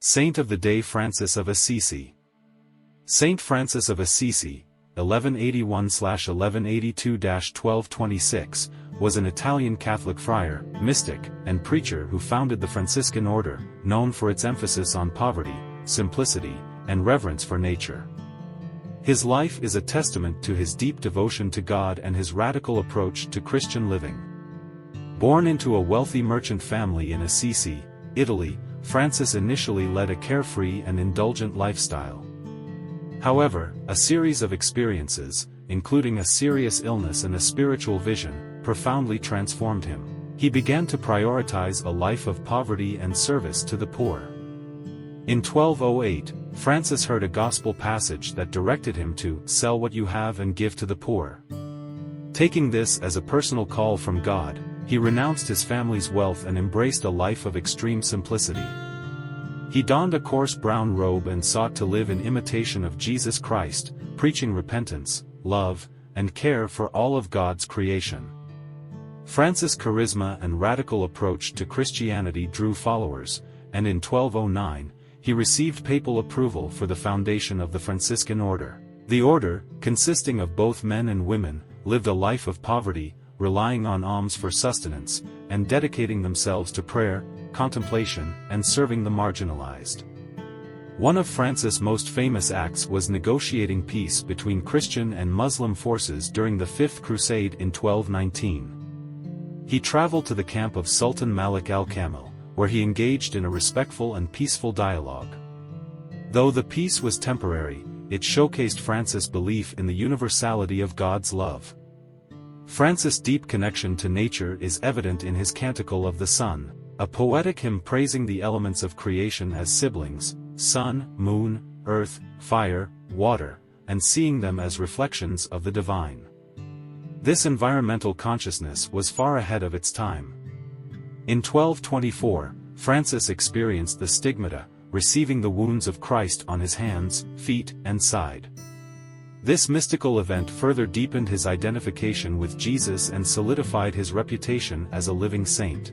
Saint of the Day Francis of Assisi. St. Francis of Assisi, 1181–1182–1226, was an Italian Catholic friar, mystic, and preacher who founded the Franciscan order, known for its emphasis on poverty, simplicity, and reverence for nature. His life is a testament to his deep devotion to God and his radical approach to Christian living. Born into a wealthy merchant family in Assisi, Italy, Francis initially led a carefree and indulgent lifestyle. However, a series of experiences, including a serious illness and a spiritual vision, profoundly transformed him. He began to prioritize a life of poverty and service to the poor. In 1208, Francis heard a gospel passage that directed him to sell what you have and give to the poor. Taking this as a personal call from God, he renounced his family's wealth and embraced a life of extreme simplicity. He donned a coarse brown robe and sought to live in imitation of Jesus Christ, preaching repentance, love, and care for all of God's creation. Francis' charisma and radical approach to Christianity drew followers, and in 1209, he received papal approval for the foundation of the Franciscan order. The order, consisting of both men and women, lived a life of poverty, relying on alms for sustenance, and dedicating themselves to prayer, contemplation, and serving the marginalized. One of Francis' most famous acts was negotiating peace between Christian and Muslim forces during the Fifth Crusade in 1219. He traveled to the camp of Sultan Malik al-Kamil, where he engaged in a respectful and peaceful dialogue. Though the peace was temporary, it showcased Francis' belief in the universality of God's love. Francis' deep connection to nature is evident in his Canticle of the Sun, a poetic hymn praising the elements of creation as siblings, sun, moon, earth, fire, water, and seeing them as reflections of the divine. This environmental consciousness was far ahead of its time. In 1224, Francis experienced the stigmata, receiving the wounds of Christ on his hands, feet, and side. This mystical event further deepened his identification with Jesus and solidified his reputation as a living saint.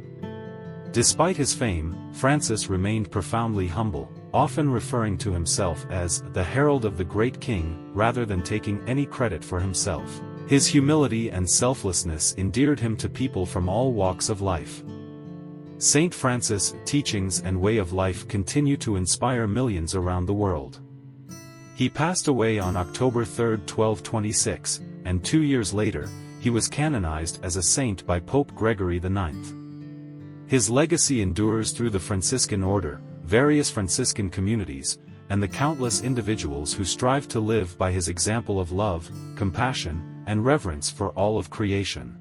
Despite his fame, Francis remained profoundly humble, often referring to himself as the herald of the great king rather than taking any credit for himself. His humility and selflessness endeared him to people from all walks of life. St. Francis' teachings and way of life continue to inspire millions around the world. He passed away on October 3, 1226, and 2 years later, he was canonized as a saint by Pope Gregory IX. His legacy endures through the Franciscan order, various Franciscan communities, and the countless individuals who strive to live by his example of love, compassion, and reverence for all of creation.